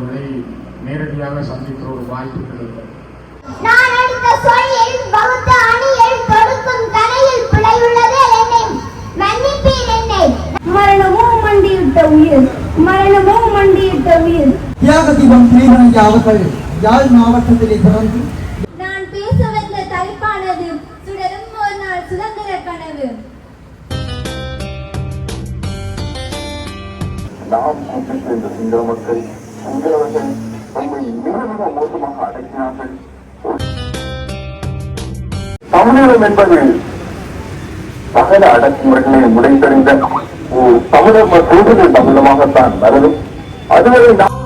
அவர்களை நேரடியாக சந்திக்கிற ஒரு வாய்ப்பு கிடைத்தது. நான் எடுத்த சொல்லில் வகுத்த அணியில் தொடுக்கும் கரையில் பிழை உள்ளதே என்னை மன்னிப்பீர் என்னை. மரணமோ மண்டியிட்ட உயிர், மரணமோ மண்டியிட்ட உயிர். தியாக தீபம் ஸ்ரீதரன் அவர்கள் யாழ் மாவட்டத்திலே பிறந்து நான் பேச வந்த தலைப்பானது சுடரும் ஒரு நாள் சுதந்திர கனவு. நாம் கூப்பிட்டு இந்த சிங்கள மக்கள் சிங்களவர்கள் நம்மை மிக மிக மோசமாக அடக்கினார்கள். தமிழகம் என்பது சகல அடக்குமுறைகளை முடைத்தறிந்த தமிழக கூடுதல் தமிழமாகத்தான் வரும். அதுவரை நாம்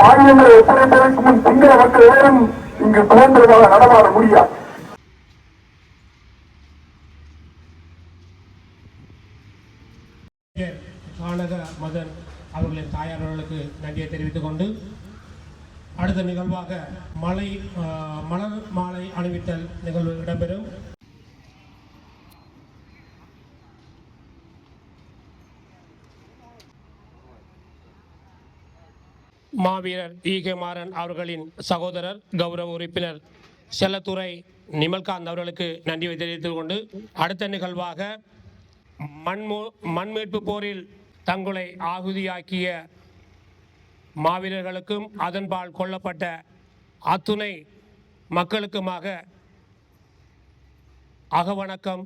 ஆயுதங்களை ஒப்படைப்பதற்கு முன் சிங்கள மக்கள் எவரும் இங்கு சுதந்திரமாக நடமாட முடியாது. கானக மதன் அவர்களின் தாயார்களுக்கு நன்றியை தெரிவித்துக் கொண்டு அடுத்த நிகழ்வாக மலர் மாலை அணிவித்தல் நிகழ்வு இடம்பெறும். மாவீரர் ஈகே மாறன் அவர்களின் சகோதரர் கௌரவ உறுப்பினர் செல்லத்துறை நிமல்காந்த் அவர்களுக்கு நன்றி தெரிவித்துக் கொண்டு அடுத்த நிகழ்வாக மண்மீட்பு போரில் தங்களை ஆகுதியாக்கிய மாவீரர்களுக்கும் அதன்பால் கொல்லப்பட்ட அத்துணை மக்களுக்குமாக அகவணக்கம்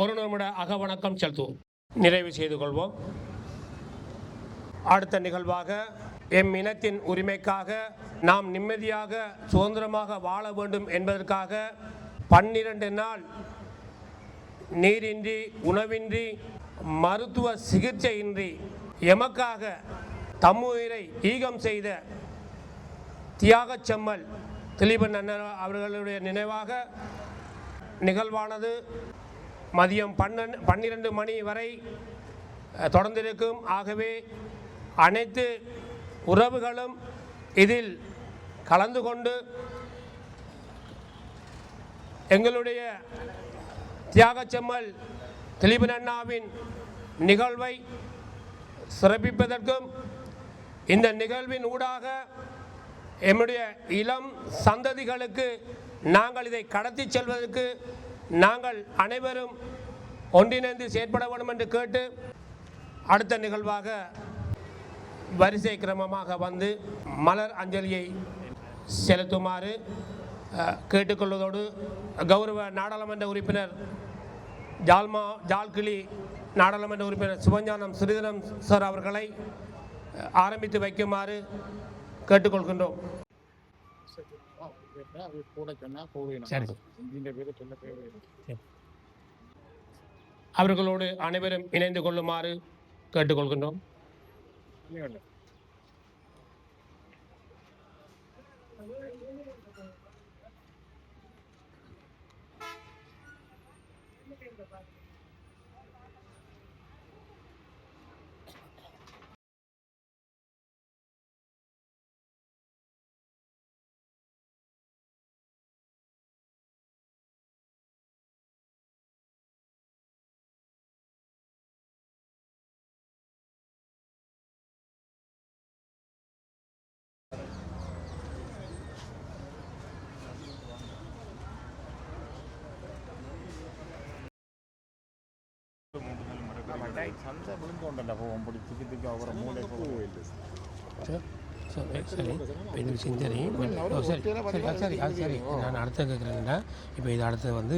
ஒரு நிமிட அகவணக்கம் செலுத்துவோம். நிறைவு செய்து கொள்வோம். அடுத்த நிகழ்வாக எம் இனத்தின் உரிமைக்காக நாம் நிம்மதியாக சுதந்திரமாக வாழ வேண்டும் என்பதற்காக 12 நாள் நீரின்றி உணவின்றி மருத்துவ சிகிச்சையின்றி எமக்காக தம்முயிரை ஈகம் செய்த தியாகச் செம்மல் திலீபன் அண்ணன் அவர்களுடைய நினைவாக நிகழ்வானது மதியம் 12 மணி வரை தொடர்ந்திருக்கும். ஆகவே அனைத்து உறவுகளும் இதில் கலந்து கொண்டு எங்களுடைய தியாகச் செம்மல் திலீபன் அண்ணாவின் நிகழ்வை சிறப்பிப்பதற்கும் இந்த நிகழ்வின் ஊடாக எம்முடைய இளம் சந்ததிகளுக்கு நாங்கள் இதை கடத்தி செல்வதற்கு நாங்கள் அனைவரும் ஒன்றிணைந்து செயற்பட வேண்டும் என்று கேட்டு அடுத்த நிகழ்வாக வரிசை கிரமமாக வந்து மலர் அஞ்சலியை செலுத்துமாறு கேட்டுக்கொள்வதோடு கௌரவ நாடாளுமன்ற உறுப்பினர் ஜால்கிளி நாடாளுமன்ற உறுப்பினர் சிவஞானம் ஸ்ரீதரன் சார் அவர்களை ஆரம்பித்து வைக்குமாறு கேட்டுக்கொள்கின்றோம். அவர்களோடு அனைவரும் இணைந்து கொள்ளுமாறு கேட்டுக்கொள்கின்றோம். சந்தை விழுந்தோண்டல்ல போவோம் பிடிச்சிக்கிறதுக்கு அவரை மூளை சரி இது விஷயம் சரி சரி சரி அது சரி நான் அடுத்த கேட்குறேன்னா இப்போ இது அடுத்து வந்து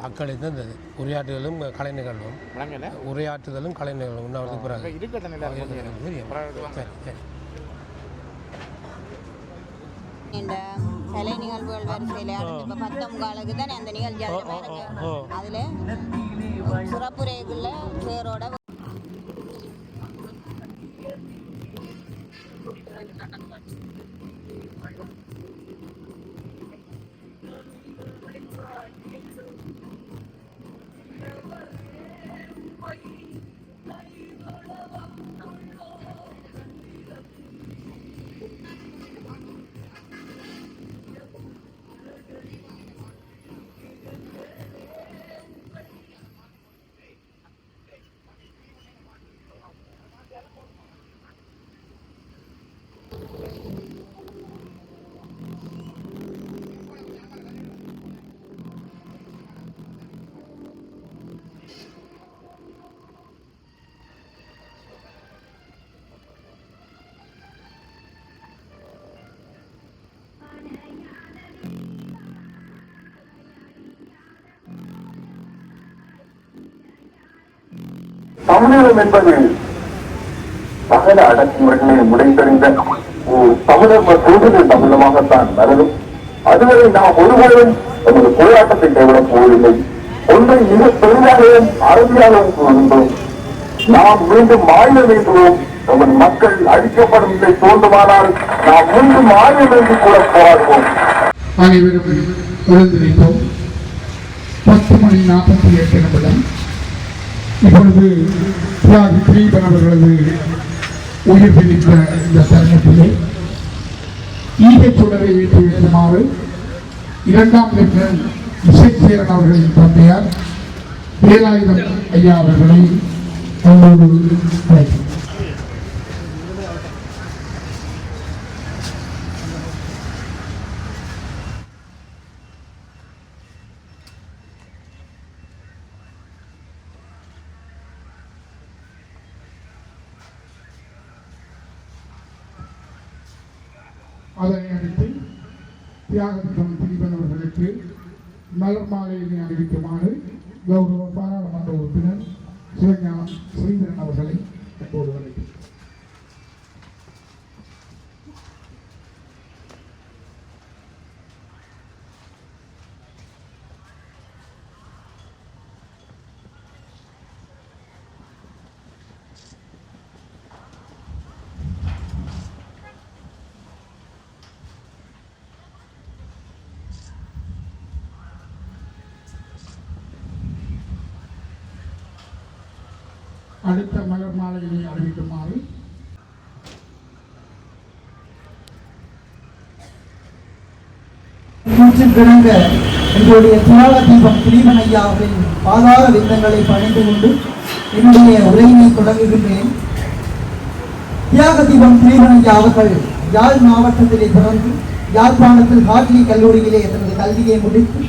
அக்களித்து இந்த உரையாற்றுதலும் கலை நிகழ்வும் உரையாற்றுதலும் கலை நிகழ்வும் இன்னும் பிறகு சரி சரி இந்த கலை நிகழ்வுகள் வரிசையில் இப்போ 10 தானே அந்த நிகழ்ச்சி அதில் சிறப்புரைகளில் பேரோட தமிழகம் என்பது சகல அடக்குமுறைகளை முடைத்தறிந்த தமிழர் கூடுதல் தமிழமாகத்தான் வளரும். அதுவரை நாம் ஒருவரும் நமது போராட்டத்தை கைவிடப் போவதில்லை. ஒன்றை மிக பெரிதாகவும் அறுதியாகவும் கூறுகின்றோம். நாம் மீண்டும் ஆய வேண்டுவோம். நமது மக்கள் அழிக்கப்படும் நிலை தோன்றுமானால் நாம் மீண்டும் ஆய வேண்டி கூட போராடுவோம். அனைவரும் எழுந்திருப்போம். 10:48 இப்பொழுது தியாகி திலீபன் அவர்களது உயிர் பிடித்த இந்த தருணத்திலே ஈகச் சுடரை ஏற்றி வைக்குமாறு 2ஆம் லெப்டினன்ட் இசைச்சேரன் அவர்களின் தந்தையார் வேலாயுதம் ஐயா அவர்களை அன்போடு அழைக்கிறேன். அதனை அடுத்து தியாகத்தின் திலீபன் அவர்களுக்கு மலர் மாலையினை அறிவிக்குமாறு கௌரவ பாராளுமன்ற உறுப்பினர் சிவஞா ஸ்ரீதரன் அவர்களை அப்போது அழைக்கிறேன். அடுத்த மலர் மாலையினை அறிவிக்குமாறு கிடந்த எங்களுடைய தியாக தீபம் திலீபன் ஐயாவின் பாதார விந்தங்களை பணிந்து கொண்டு என்னுடைய உரையினை தொடங்குகின்றேன். தியாக தீபம் திலீபன் ஐயா அவர்கள் யாழ் மாவட்டத்திலே பிறந்து யாழ்ப்பாணத்தில் ஹார்ட்லி கல்லூரியிலே தனது கல்வியை முடித்து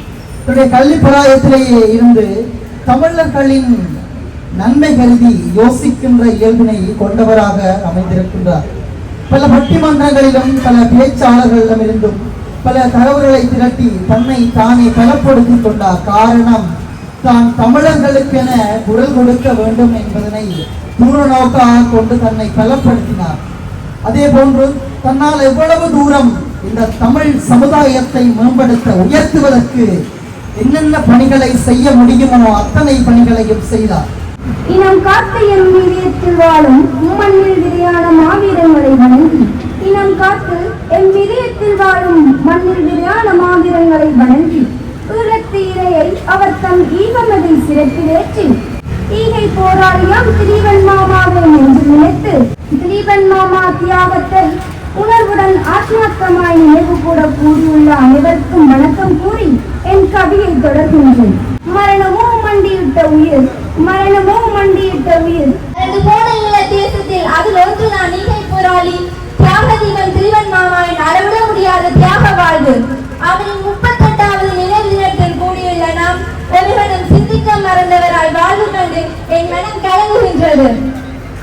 தன்னுடைய கல்வி பிராயத்திலேயே இருந்து தமிழர்களின் நன்மை கருதி யோசிக்கின்ற இயல்பினை கொண்டவராக அமைந்திருக்கின்றார். பல பட்டிமன்றங்களிலும் பல பேச்சாளர்களிடமிருந்தும் பல தகவல்களை திரட்டி தன்னை தானே பலப்படுத்திக் கொண்டார். காரணம், தான் தமிழர்களுக்கென குரல் கொடுக்க வேண்டும் என்பதனை தூர நோக்காக கொண்டு தன்னை பலப்படுத்தினார். அதே போன்று தன்னால் எவ்வளவு தூரம் இந்த தமிழ் சமுதாயத்தை மேம்படுத்த உயர்த்துவதற்கு என்னென்ன பணிகளை செய்ய முடியுமோ அத்தனை பணிகளையும் செய்தார். இனம் காத்த எம் இதயத்தில் வாழும் மண்ணில் விரையான மாவீரங்களை வணங்கி இனம் காத்து எம் இதயத்தில் வாழும் மண்ணில் விரையான மாவீரங்களை வணங்கி ஈழத்து இரையை அவர் தம் ஈகமதை சிறப்பிலேற்றி ஈகை போராளியாம் திலீபன் மாமாவை என்று நினைத்து திலீபன் மாமா தியாகத்தை உணர்வுடன் ஆத்மார்த்தமாய் நினைவு கூட கூறியுள்ள அனைவருக்கும் வணக்கம் கூறி என் கவியை தொடர்கின்றேன். மரணமோ மண்டியிட்ட உயிர், மரணமோ மண்டியிட்ட உயிர். எனது போன ஈழ தேசத்தில் அதில் ஒன்று நான் ஈகை போராளி தியாக தீபன் திலீபன் மாமாவின் அளவிட முடியாத தியாக வாழ்வு. அவரின் 38வது நினைவு தினத்தில் கூடியுள்ள நாம் ஒருவனும் சிந்திக்க மறந்தவராய் வாழ்வு கண்டு என் மனம் கலங்குகின்றது.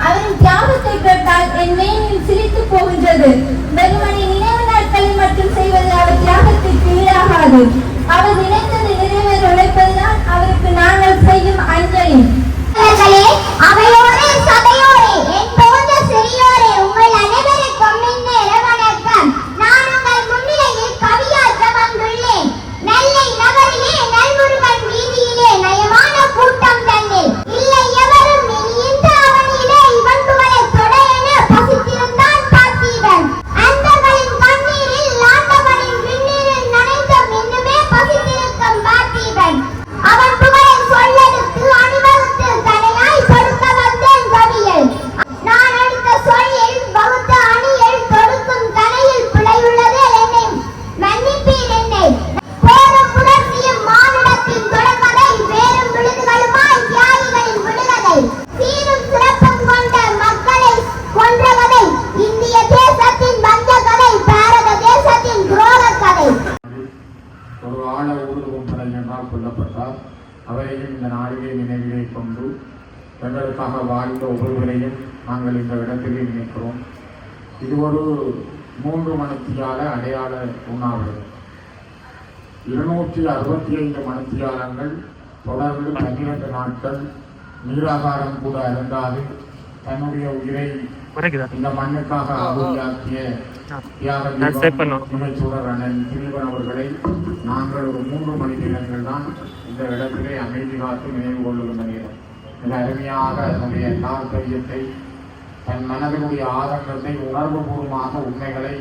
அவரின் தியாகத்தை கேட்டால் என் மேனில் சிரித்து போகின்றது. வெறுமனை நினைவு நாட்களில் மட்டும் செய்வது அவர் தியாகத்திற்கு ஈடாகாது. அவர் நினைத்தது நிறைவேற உழைப்பதுதான் அவருக்கு நாங்கள் செய்யும் அஞ்சலி. அவையோரே சபையோரே என் போன்ற சிறியோரே உங்கள் அனைவருக்கும் இந்நேர வணக்கம். நான் உங்கள் முன்னிலையில் கவியாற்ற வந்துள்ளேன். நெல்லை நகரிலே நல்முருகன் வீதியிலே நயமான கூட்டம் தன்னில் இல்லை எவரும் இனி இந்த அவனிலே இவன் புகழை தொட என பசித்திருந்தான் பார்த்தீவன். அந்தகளின் கண்ணீரில் ஆண்டவனின் விண்ணீரில் நனைந்த இன்னுமே பசித்திருக்கும் பார்த்தீவன். அவன் புகழை சொல்லெடுத்து அணிவகுத்து தனையாய் படுத்த வந்தேன் கவியில். நான் அடுத்த சொல் அனைவரையும் இந்த நாளிலே நினைவிலே கொண்டு எங்களுக்காக வாழ்ந்த ஒவ்வொருவரையும் நாங்கள் இந்த இடத்திலே நினைக்கிறோம். இது ஒரு 3 மணித்தியால அடையாள உண்ணாவிரதம். 265 மணித்தியாலங்கள் தொடர்ந்து 12 நாட்கள் நீராகாரம் கூட அருந்தாது தன்னுடைய உயிரை இந்த மண்ணுக்காக ஆகுதியாக்கிய தியாகச்சூடர் அண்ணன் திலீபன் அவர்களை நாங்கள் ஒரு 3 மணி நேரங்கள் தான் இந்த இடத்திலே அமைதி காத்து நினைவு கொள்ளுகின்ற நேரம். மிக அருமையாக தன்னுடைய தாற்பயத்தை தன் மனதினுடைய ஆதங்கத்தை உணர்வுபூர்வமாக உண்மைகளை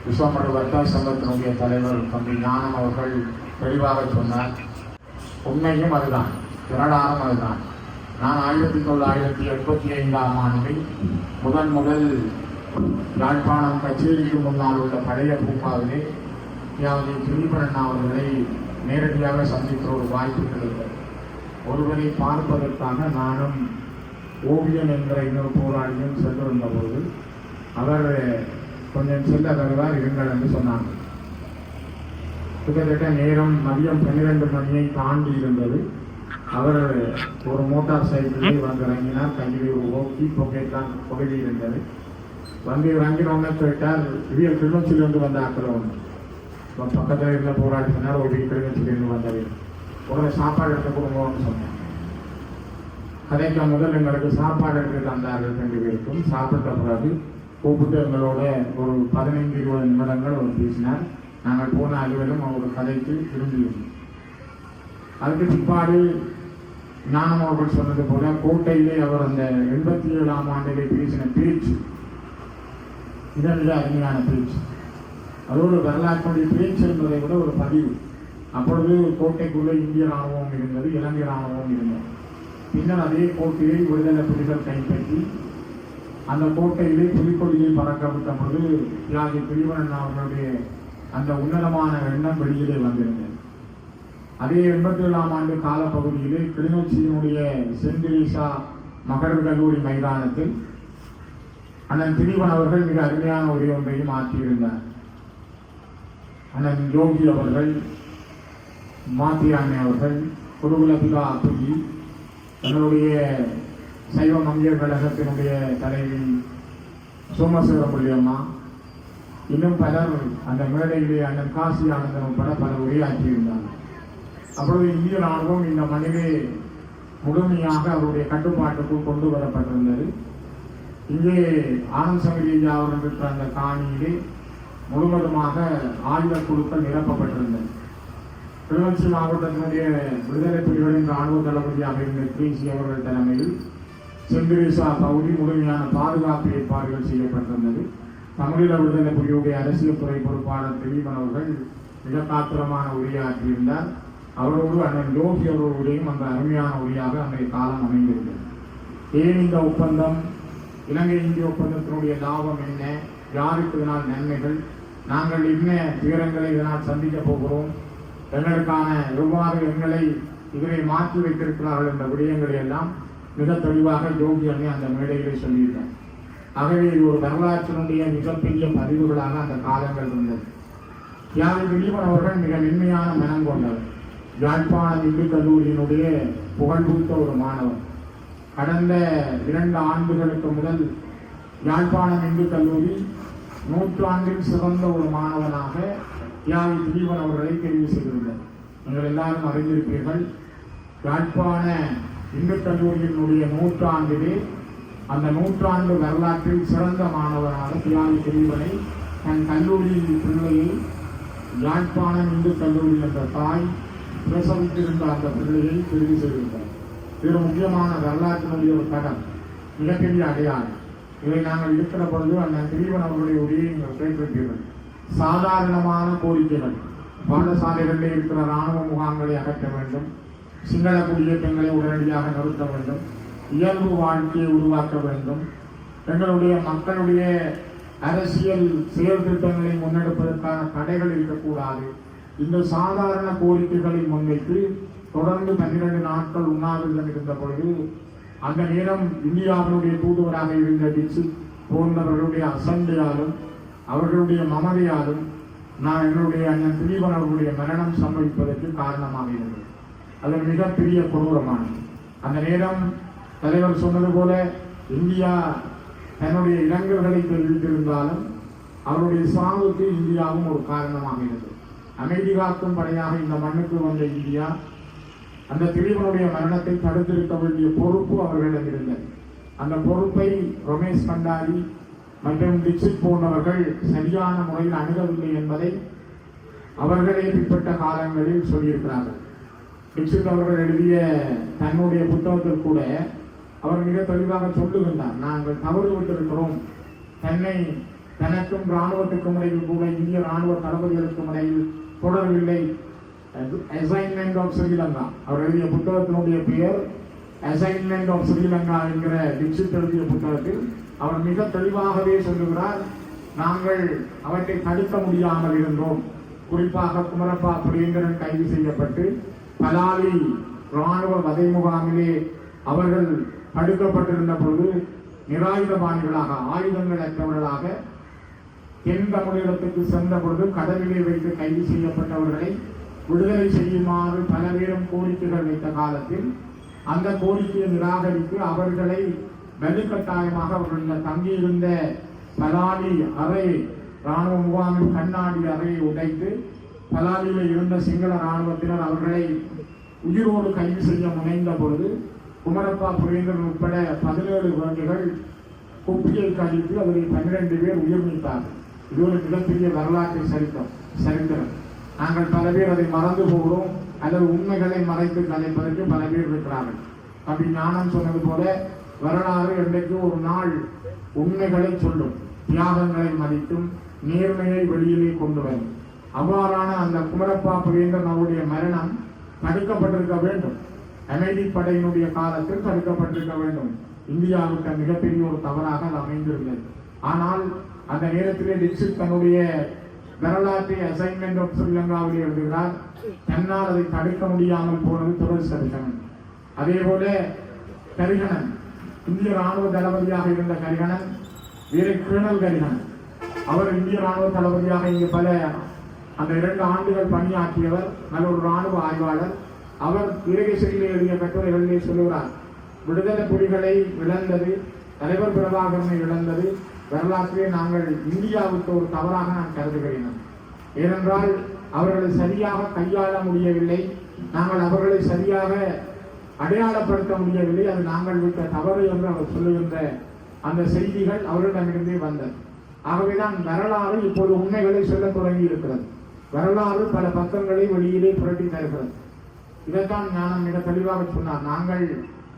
விஸ்வமடு வர்த்தக சங்கத்தினுடைய தலைவர் தம்பி ஞானம் அவர்கள் தெளிவாக சொன்னார். உண்மையும் அதுதான், திரளானும் அதுதான். நான் 1985ஆம் ஆண்டில் முதல் யாழ்ப்பாணம் கச்சேரிக்கு முன்னால் உள்ள பழைய பூங்காவிலே தியாகி திலீபன் அவர்களை நேரடியாக சந்திக்கிற ஒரு வாய்ப்பு கிடைத்தது. ஒருவரை பார்ப்பதற்காக நானும் ஓவியன் என்கிற இன்னொரு போராளியும் சென்றிருந்த போது அவர் கொஞ்சம் செல்ல வருவார் இருங்கள் என்று சொன்னாங்க. கிட்டத்தட்ட நேரம் மதியம் 12 மணியை தாண்டி இருந்தது. அவர் ஒரு மோட்டார் சைக்கிளில் வந்து இறங்கினார். கையில் ஒரு ஓக்கி பொக்கெட் பகுதி இருந்தது. வந்து இறங்கினோன்னு கேட்டார், இவியல் கிளிநொச்சியிலிருந்து வந்த ஆக்கிறவன் பக்கத்தில் இருந்த போராடி சொன்னார், ஒரு கிளிநொச்சியிலிருந்து வந்தது உடனே சாப்பாடு எடுத்து கொடுங்கன்னு சொன்னேன். கதைக்கு முதல் எங்களுக்கு சாப்பாடு எடுத்து தந்தார்கள் 2 பேருக்கும். சாப்பிட்ட பிறகு கூப்பிட்டு எங்களோட ஒரு 15-20 நிமிடங்கள் அவர் பேசினார். நாங்கள் போன அலுவலும் ஒரு கதைக்கு திரும்பியிருந்தோம். அதுக்கு பிற்பாடு ஞானம் அவர்கள் சொன்னது போல கோட்டையிலே அவர் அந்த 87ஆம் ஆண்டிலே பேசின பேச்சு மிக அருமையான பேச்சு. அதோடு வரலாற்றுடைய பேச்சு என்பதை விட ஒரு பதிவு. அப்பொழுது கோட்டைக்குள்ளே இந்திய ராணுவம் இருந்தது, இலங்கை ராணுவம் இருந்தது. பின்னர் அதே கோட்டையை விடுதலை புலிகள் கைப்பற்றி அந்த கோட்டையிலே புலிக்கொடியை பறக்க விட்ட பொழுது தியாகி திலீபன் அவர்களுடைய அந்த உன்னதமான எண்ணம் வெளியிலே வந்திருந்தது. அதே 87ஆம் ஆண்டு காலப்பகுதியிலே கிளிநொச்சியினுடைய சென்ட் தெரீசா மகளிர் கல்லூரி மைதானத்தில் அண்ணன் திலீபன் அவர்கள் மிக அருமையான ஒன்றையும் ஆற்றியிருந்தார். அண்ணன் யோகி அவர்கள், மாத்தியாண்மை அவர்கள், குருகுலபிகா அப்புஜி, எங்களுடைய சைவ மங்கியர் கழகத்தினுடைய தலைவி சோமசுவரமுள்ளியம்மா, இன்னும் பலர் அந்த மேடையிலே அண்ணன் காசி ஆனந்தன் உட்பட பலர் உரையாற்றியிருந்தார். அப்பொழுது இந்திய ராணுவம் இந்த மண்ணிலே முழுமையாக அவருடைய கட்டுப்பாட்டுக்குள் கொண்டு வரப்பட்டிருந்தது. இங்கே ஆனந்த் சங்கரியா அவர்கள் இருக்கிற அந்த காணியிலே முழுவதுமாக ஆயுத குழுக்கள் நிரப்பப்பட்டிருந்தது. கிளிநொச்சி மாவட்டத்தினுடைய விடுதலை புலிகளின் ராணுவ தளபதியாக இருந்த கிரீசி அவர்கள் தலைமையில் சென்ட் தெரீசா பகுதி முழுமையான பாதுகாப்பு ஏற்பாடுகள் செய்யப்பட்டிருந்தது. தமிழீழ விடுதலை புலியுடைய அரசியல் துறை பொறுப்பாளர் திலீபன் அவர்கள் மிக காத்திரமான உரையாற்றியிருந்தார். அவரோடு அண்ணன் யோகி அவர்களுடையும் அந்த அருமையான உரையாக அன்றைய காலம் அமைந்திருந்தது. ஏன் இந்த ஒப்பந்தம், இலங்கை இந்திய ஒப்பந்தத்தினுடைய லாபம் என்ன, யாருக்கு இதனால் நன்மைகள், நாங்கள் என்ன துயரங்களை இதனால் சந்திக்க போகிறோம், எங்களுக்கான எவ்வாறு எங்களை இதனை மாற்றி வைத்திருக்கிறார்கள் என்ற விடயங்களை எல்லாம் மிக தெளிவாக யோகி அண்ணே அந்த மேடையிலே சொல்லியிருந்தார். ஆகவே இது ஒரு வரலாற்றினுடைய மிகப்பெரிய பதிவுகளாக அந்த காலங்கள் இருந்தது. தியாகி திலீபன் அவர்கள் மிக மென்மையான மனம் கொண்டவர். யாழ்ப்பாணம் இந்து கல்லூரியினுடைய புகழ்பூத்த ஒரு மாணவர். கடந்த 2 ஆண்டுகளுக்கு முதல் யாழ்ப்பாணம் இந்து கல்லூரி 100ஆண்டில் சிறந்த ஒரு மாணவனாக தியாகி திலீபன் அவர்களை தெரிவு செய்திருந்தார். நீங்கள் எல்லாரும் அறிந்திருப்பீர்கள். யாழ்ப்பாண இந்து கல்லூரியினுடைய 100ஆண்டிலே அந்த 100ஆண்டு வரலாற்றில் சிறந்த மாணவராக தியாகி திலீபனை தன் கல்லூரி பிள்ளையை யாழ்ப்பாணம் இந்து கல்லூரி என்ற தாய் பிரசவித்திருந்த அந்த பிள்ளையை தெரிவு செய்திருந்தார். இது முக்கியமான வரலாற்றினுடைய ஒரு கடன், மிகப்பெரிய அடையாளம். இதை நாங்கள் இருக்கிற பொழுது அந்த திலீபன் அவர்களுடைய உரையை நீங்கள் கேட்டிருப்பீர்கள். சாதாரணமான கோரிக்கைகள், பாடசாலைகளிலே இருக்கிற இராணுவ முகாம்களை அகற்ற வேண்டும், சிங்கள குடியேற்றங்களை உடனடியாக நிறுத்த வேண்டும், இயல்பு வாழ்க்கையை உருவாக்க வேண்டும், எங்களுடைய மக்களுடைய அரசியல் செயல்திட்டங்களை முன்னெடுப்பதற்கான தடைகள் இருக்கக்கூடாது. இந்த சாதாரண கோரிக்கைகளை முன்வைத்து தொடர்ந்து 12 நாட்கள் உண்ணாவிரதம் இருந்த பொழுது அந்த நேரம் இந்தியாவினுடைய தூதுவராக இருந்த டிக்சித் போன்றவர்களுடைய அசண்டையாலும் அவர்களுடைய மமதையாலும் நான் எங்களுடைய அண்ணன் திலீபன் அவர்களுடைய மரணம் சம்பவிப்பதற்கு காரணமாக இருந்தது. அது மிகப்பெரிய கொடூரமானது. அந்த நேரம் தலைவர் சொன்னது போல இந்தியா தன்னுடைய இளைஞர்களை தெரிவித்திருந்தாலும் அவருடைய சாவுக்கு இந்தியாவும் ஒரு காரணமாக இருந்தது. அமைதி காக்கும் படையாக இந்த மண்ணுக்கு வந்த இந்தியா அந்த திலீபனுடைய மரணத்தை தடுத்திருக்க வேண்டிய பொறுப்பு அவர்களிடம் இருந்தது. அந்த பொறுப்பை ரமேஷ் பண்டாரி மற்றும் தீட்சித் போன்றவர்கள் சரியான முறையில் அணுகவில்லை என்பதை அவர்களே பிற்பட்ட காலங்களில் சொல்லியிருக்கிறார்கள். தீட்சித் அவர்கள் எழுதிய தன்னுடைய புத்தகத்தில் கூட அவர் மிக தெளிவாக சொல்லுகின்றார், நாங்கள் தவறு விட்டிருக்கிறோம். தனக்கும் இராணுவத்துக்கும் இடையில் கூட இந்திய இராணுவ தளபதிகளுக்கும் இடையில் தொடரவில்லை. அசைன்மெண்ட் ஆஃப் ஸ்ரீலங்கா அவர் எழுதிய புத்தகத்தினுடைய பெயர் அசைன்மெண்ட் ஆஃப் ஸ்ரீலங்கா என்கிற தீட்சித் எழுதிய புத்தகத்தில் அவர் மிக தெளிவாகவே சொல்லுகிறார், நாங்கள் அவற்றை தடுக்க முடியாமல் இருந்தோம். குறிப்பாக குமரப்பா பிரேந்திரன் கைது செய்யப்பட்டு பலாலி இராணுவ வதை முகாமிலே அவர்கள் தடுக்கப்பட்டிருந்த பொழுது நிராயுதபாணிகளாக ஆயுதங்கள் அற்றவர்களாக தென் தமிழகத்துக்கு சென்ற பொழுது கடலிலே வைத்து கைது செய்யப்பட்டவர்களை விடுதலை செய்யுமாறு பல பேரும் கோரிக்கைகள் வைத்த காலத்தில் அந்த கோரிக்கையை நிராகரித்து அவர்களை வலுக்கட்டாயமாக அவர்கள் தங்கியிருந்த பலாலி அறை இராணுவ முகாமின் கண்ணாடி அறையை உடைத்து பலாலியில் இருந்த சிங்கள இராணுவத்தினர் அவர்களை உயிரோடு கைது செய்ய முனைந்த பொழுது குமரப்பா புரேந்திரன் உட்பட 17 குழந்தைகள் குப்பியை கழித்து அதில் 12 பேர் உயிர் நீத்தார்கள். இது ஒரு மிகப்பெரிய வரலாற்றை சரித்திரம். நாங்கள் பல பேர் அதை மறந்து போகிறோம் அல்லது உண்மைகளை மறைத்து கலைப்பதற்கு பல பேர் இருக்கிறார்கள். அப்படி ஞானம் சொன்னது போல வரலாறு என்றைக்கு ஒரு நாள் உண்மைகளை சொல்லும், தியாகங்களை மதிக்கும், நேர்மையை வெளியிலே கொண்டு வரும். அவ்வாறான அந்த குமரப்பா புரேந்திரன் அவருடைய மரணம் தடுக்கப்பட்டிருக்க வேண்டும். அமைதி படையினுடைய காலத்தில் தடுக்கப்பட்டிருக்க வேண்டும். இந்தியாவுக்கு மிகப்பெரிய ஒரு தவறாக அது அமைந்திருந்தது. ஆனால் அந்த நேரத்திலே தீட்சித் தன்னுடைய வரலாற்றை அசைன்மெண்ட் ஆஃப் ஸ்ரீலங்காவில் எழுதுகிறார். தன்னால் அதை தடுக்க முடியாமல் போனது துரதிர்ஷ்டவசம். அதே போல கரிகணன், இந்திய ராணுவ தளபதியாக இருந்த கரிகணன், வீர கேர்னல் கரிகணன், அவர் இந்திய ராணுவ தளபதியாக இங்கு அந்த 2 ஆண்டுகள் பணியாற்றியவர். நல்ல ஒரு ராணுவ ஆய்வாளர். அவர் வீரகேசரியிலே எழுதிய கட்டுரைகளிலே சொல்லுகிறார், விடுதலை புலிகளை இழந்தது, தலைவர் பிரபாகரனை இழந்தது வரலாற்றிலே நாங்கள் இந்தியாவுக்கு ஒரு தவறாக நான் கருதுகிறேன். ஏனென்றால் அவர்களை சரியாக கையாள முடியவில்லை, நாங்கள் அவர்களை சரியாக அடையாளப்படுத்த முடியவில்லை, அது நாங்கள் விட்ட தவறு என்று அவர் சொல்லுகின்ற அந்த செய்திகள் அவர்களிடமிருந்தே வந்தது. ஆகவேதான் வரலாறு இப்போது உண்மைகளை சொல்ல தொடங்கி இருக்கிறது. வரலாறு பல பக்கங்களை வெளியிலே புரட்டி தருகிறது. இதைத்தான் ஞானம் மிக தெளிவாக சொன்னார். நாங்கள்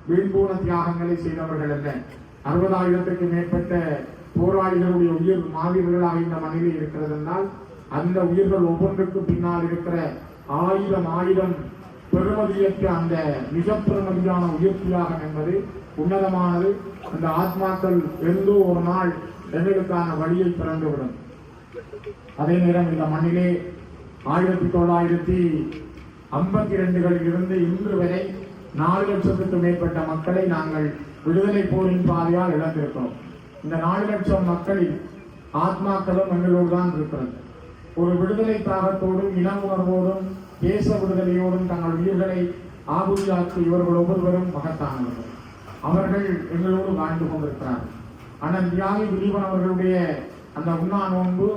வீண்பூன தியாகங்களை செய்தவர்கள் அல்ல. 60,000க்கு மேற்பட்ட போராளிகளுடைய உயிர் மாவீரர்களாக இந்த மண்ணிலே இருக்கிறது என்றால் அந்த உயிர்கள் ஒவ்வொன்றுக்கு பின்னால் இருக்கிற ஆயிரம் பெருமதியற்ற அந்த மிக பெருமதியான உயிர் தியாகம் என்பது உன்னதமானது. அந்த ஆத்மாக்கள் எந்தோ ஒரு நாள் எங்களுக்கான வழியை திறந்துவிடும். அதே நேரம் இந்த மண்ணிலே 1952களில் இருந்து இன்று வரை 4 லட்சத்துக்கு மேற்பட்ட மக்களை நாங்கள் விடுதலை போரின் பாதையால் இழந்திருக்கிறோம். இந்த 4 லட்சம் மக்களின் ஆத்மாக்களும் எங்களோடு தான் இருக்கிறது. ஒரு விடுதலை தாகத்தோடும் இன உணர்வோடும் தேச விடுதலையோடும் தங்கள் உயிர்களை ஆபுதியாக்கி இவர்கள் ஒவ்வொருவரும் மகத்தானவர்கள். அவர்கள் எங்களோடு வாழ்ந்து கொண்டிருக்கிறார்கள். ஆனால் தியாகி திலீபன் அவர்களுடைய அந்த உண்ணா நோன்பு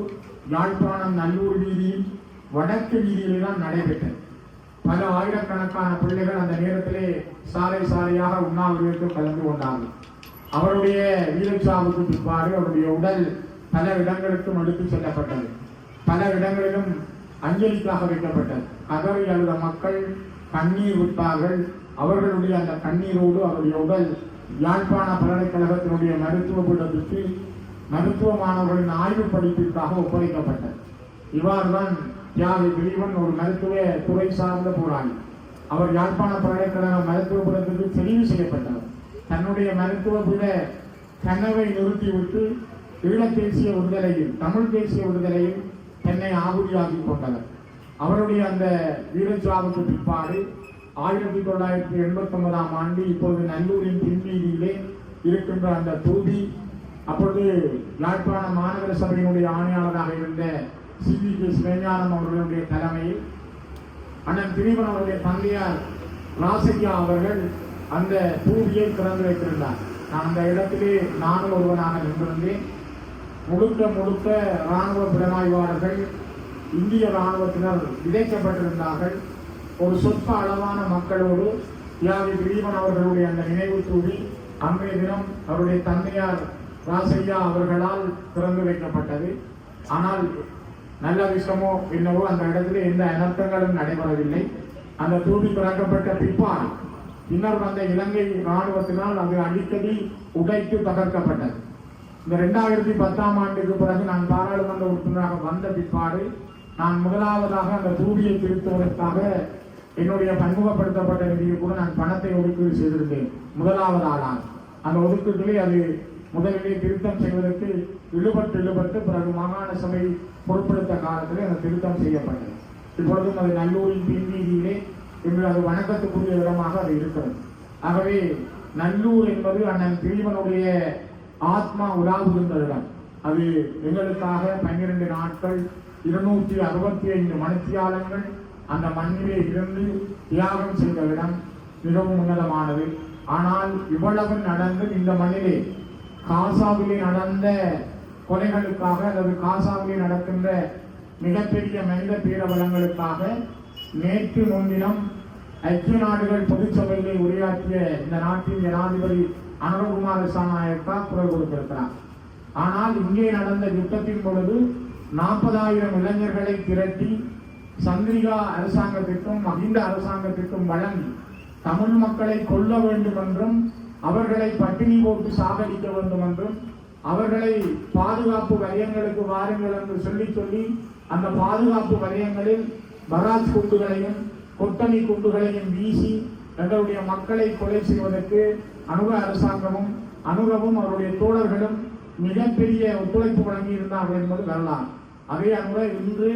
யாழ்ப்பாணம் நல்லூர் வீதியில் வடக்கு வீதியிலே தான் நடைபெற்றது. பல ஆயிரக்கணக்கான பிள்ளைகள் அந்த நேரத்திலே சாலை சாலையாக உண்ணாவிரதத்தில் கலந்து கொண்டார்கள். அவருடைய வீரச்சாவுக்கு பிற்பாடு அவருடைய உடல் பல இடங்களுக்கும் எடுத்துச் செல்லப்பட்டது. பல இடங்களிலும் அஞ்சலிக்காக வைக்கப்பட்டது. கதறி அழுத மக்கள் கண்ணீர் விட்டார்கள். அவர்களுடைய அந்த கண்ணீரோடு அவருடைய உடல் யாழ்ப்பாண பல்கலைக்கழகத்தினுடைய மருத்துவ பீடத்திற்கு மருத்துவ மாணவர்களின் ஆய்வு படிப்பிற்காக ஒப்படைக்கப்பட்டது. இவ்வாறுதான் தியாகி திலீபன் ஒரு மருத்துவ துறை சார்ந்த போராளி. அவர் யாழ்ப்பாண பல்கலைக்கழக மருத்துவ பீடத்திற்கு தெரிவு செய்யப்பட்டவர். தன்னுடைய மருத்துவ பீட கனவை நிறுத்திவிட்டு ஈழத் தேசிய விடுதலையில், தமிழ் தேசிய விடுதலையில் தன்னை ஆகுதியாக்கி கொண்டவர். அவருடைய அந்த வீரச்சாவுக்கு பிற்பாடு 1989ஆம் ஆண்டு இப்பொழுது நல்லூரின் பின்வீதியிலே இருக்கின்ற அந்த தொகுதி, அப்பொழுது யாழ்ப்பாண மாநகர சபையினுடைய ஆணையாளராக இருந்த CVK சிவஞானம் அவர்களுடைய தலைமையில் அண்ணன் திலீபன் அவருடைய தந்தையார் ராசையா அவர்கள் அந்த தூவியை திறந்து வைத்திருந்தார். நான் அந்த இடத்திலே நானும் ஒருவனாக நின்றிருந்தேன். முழுக்க இராணுவ புலனாய்வாளர்கள், இந்திய இராணுவத்தினர் விதைக்கப்பட்டிருந்தார்கள். ஒரு சொற்ப அளவான மக்களோடு தியாகி திலீபன் அவர்களுடைய அந்த நினைவு தூவி அன்றைய தினம் அவருடைய தந்தையார் ராசையா அவர்களால் திறந்து வைக்கப்பட்டது. ஆனால் நல்ல விஷயமோ என்னவோ அந்த இடத்துல எந்த அனர்த்தங்களும் நடைபெறவில்லை. அந்த தூவி திறக்கப்பட்ட பின்னர் வந்த இலங்கை இராணுவத்தினால் அது அடிக்கடி உடைத்து தகர்க்கப்பட்டது. இந்த 2010ஆம் ஆண்டுக்கு பிறகு நான் பாராளுமன்ற உறுப்பினராக வந்த பிற்பாடு நான் முதலாவதாக அந்த தூவியை திருத்துவதற்காக என்னுடைய பன்முகப்படுத்தப்பட்ட நிதியில் கூட நான் பணத்தை ஒதுக்கீடு செய்திருந்தேன். முதலாவது ஆளாக அந்த ஒதுக்கீட்டிலே அது முதலிலே திருத்தம் செய்வதற்கு இழுபட்டு பிறகு மாகாண சபை பொறுப்பெடுத்த காலத்திலே அந்த திருத்தம் செய்யப்பட்டது. இப்பொழுதும் அது நல்லூரின் பின்வீதியிலே இன்று அது வணக்கத்துக்குரிய இடமாக அது இருக்கிறது. ஆகவே நல்லூர் என்பது அண்ணன் திலீபனுடைய ஆத்மா உலாவுகின்ற இடம். அது எங்களுக்காக 12 நாட்கள் 265 மணித்தியாலங்கள் அந்த மண்ணிலே இருந்து தியாகம் செய்த இடம் மிகவும் உன்னதமானது. ஆனால் இவ்வளவு நடந்து இந்த மண்ணிலே காசாவிலே நடந்த கொலைகளுக்காக அல்லது காசாவிலே நடக்கின்ற மிகப்பெரிய மனித பேரவலங்களுக்காக நேற்று முன்தினம் ஐக்கிய நாடுகள் பொதுச்சபையிலே உரையாற்றிய இந்த நாட்டின் ஜனாதிபதி அனுரகுமார திசாநாயக்கா குரல் கொடுத்திருக்கிறார். ஆனால் இங்கே நடந்த யுத்தத்தின் பொழுது 40,000 இளைஞர்களை திரட்டி சந்திரிகா அரசாங்கத்திற்கும் மஹிந்த அரசாங்கத்திற்கும் வழங்கி தமிழ் மக்களை கொல்ல வேண்டும் என்றும் அவர்களை பட்டினி போட்டு சாகடிக்க வேண்டும் என்றும் அவர்களை பாதுகாப்பு வலயங்களுக்கு வாருங்கள் என்று சொல்லி அந்த பாதுகாப்பு வலயங்களில் பராஜ் குண்டுகளையும் கொத்தணி குண்டுகளையும் வீசி எங்களுடைய மக்களை கொலை செய்வதற்கு அனுரவும் அவருடைய தோழர்களும் மிகப்பெரிய ஒத்துழைப்பு வழங்கி இருந்தார்கள் என்பது வரலாறு. அதே அனுர இன்று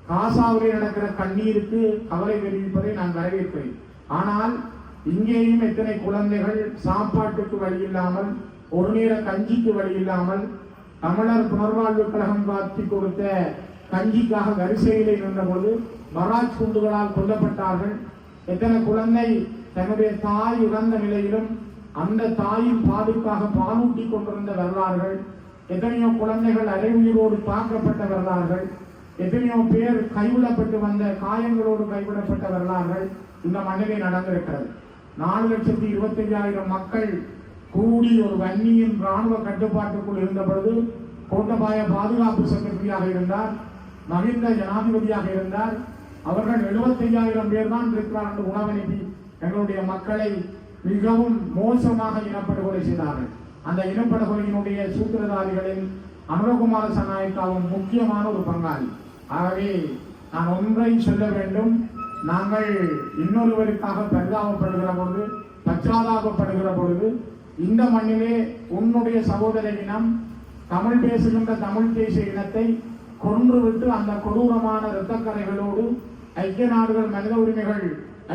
காசாவிலே நடக்கிற கண்ணீருக்கு கவலை தெரிவிப்பதை நான் வரவேற்கிறேன். ஆனால் இங்கேயும் எத்தனை குழந்தைகள் சாப்பாட்டுக்கு வழி இல்லாமல், ஒரு நேர கஞ்சிக்கு வழி இல்லாமல், தமிழர் புனர்வாழ்வு கழகம் காட்சி கொடுத்த கஞ்சிக்காக வரிசையிலே நின்றபோது பராஜ் குண்டுகளால் கொல்லப்பட்டார்கள். எத்தனை குழந்தை தன்னுடைய தாய் இறந்த நிலையிலும் அந்த தாயின் பாதுகாக பாலூட்டி கொண்டிருந்த வரலாறுகள், எத்தனையோ குழந்தைகள் அரைவுயிரோடு தாக்கப்பட்ட வரலாறுகள், எத்தனையோ பேர் கைவிடப்பட்டு வந்த காயங்களோடு கைவிடப்பட்ட வரலாறுகள் இந்த மண்ணிலே நடந்திருக்கிறது. 4,25,000 மக்கள் கூடி ஒரு வன்னியின் இராணுவ கட்டுப்பாட்டுக்குள் இருந்த பொழுது கோட்டபாய பாதுகாப்பு செக்ரட்டரியாக இருந்தார், மஹிந்த ஜனாதிபதியாக இருந்தார். அவர்கள் 75,000 பேர் தான் இருக்கிறார் என்று உணவனுப்பி எங்களுடைய மக்களை மிகவும் மோசமாக இனப்படுகொலை செய்தார்கள். அந்த இனப்படுகொலையினுடைய சூத்திரதாரிகளில் அனுரகுமார திசாநாயக்காவும் முக்கியமான ஒரு பங்காளி. ஆகவே நான் ஒன்றை சொல்ல வேண்டும், நாங்கள் இன்னொருவருக்காக பரிதாபப்படுகிற பொழுது, பச்சாதாபப்படுகிற பொழுது, இந்த மண்ணிலே உன்னுடைய சகோதர இனம் தமிழ் பேசுகின்ற தமிழ் தேசிய இனத்தை கொன்றுவிட்டு அந்த கொடூரமான இரத்தக்கரைகளோடு ஐக்கிய நாடுகள் மனித உரிமைகள்,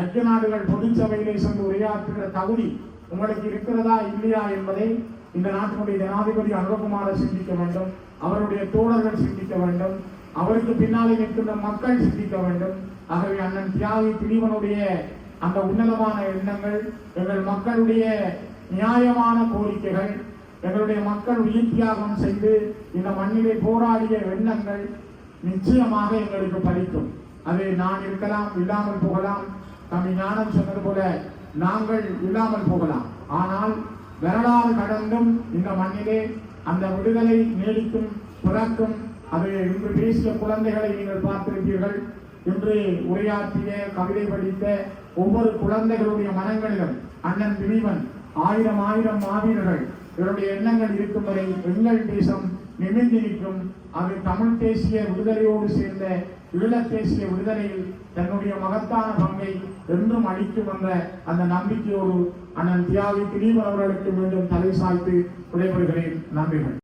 ஐக்கிய நாடுகள் பொதுச்சபையிலே சென்று உரையாற்றுகிற தகுதி உங்களுக்கு இருக்கிறதா இல்லையா என்பதை இந்த நாட்டினுடைய ஜனாதிபதி அனுரகுமார சிந்திக்க வேண்டும், அவருடைய தோழர்கள் சிந்திக்க வேண்டும், அவருக்கு பின்னாலே நிற்கின்ற மக்கள் சிந்திக்க வேண்டும். ஆகவே அண்ணன் தியாகி திலீபனுடைய அந்த உன்னதமான எண்ணங்கள், எங்கள் மக்களுடைய நியாயமான கோரிக்கைகள், எங்களுடைய மக்கள் உயிர் தியாகம் செய்து இந்த மண்ணிலே போராடிய எண்ணங்கள் நிச்சயமாக எங்களுக்கு பலிக்கும். அது நான் இருக்கலாம், இல்லாமல் போகலாம். தம்பி ஞானம் சொன்னது போல நாங்கள் இல்லாமல் போகலாம். ஆனால் வரலாறு கடந்தும் இந்த மண்ணிலே அந்த விடுதலை நீடிக்கும், பிறக்கும். அது இன்று பேசிய குழந்தைகளை நீங்கள் பார்த்திருப்பீர்கள். இன்று உரையாற்றிய, கவிதை படித்த ஒவ்வொரு குழந்தைகளுடைய மனங்களிலும் அண்ணன் திலீபன், 1000 மாவீரர்கள், இவருடைய எண்ணங்கள் இருக்கும் வரை எங்கள் தேசம் நிமிர்ந்து நிற்கும். அது தமிழ் தேசிய விடுதலையோடு சேர்ந்த ஈழத் தேசிய விடுதலையில் தன்னுடைய மகத்தான பங்கை என்றும் அளிக்கும் என்ற அந்த நம்பிக்கையோடு அண்ணன் தியாகி திலீபன் அவர்களுக்கு மீண்டும் தலை சாய்த்து விடைபெறுகிறேன். நன்றிகள்.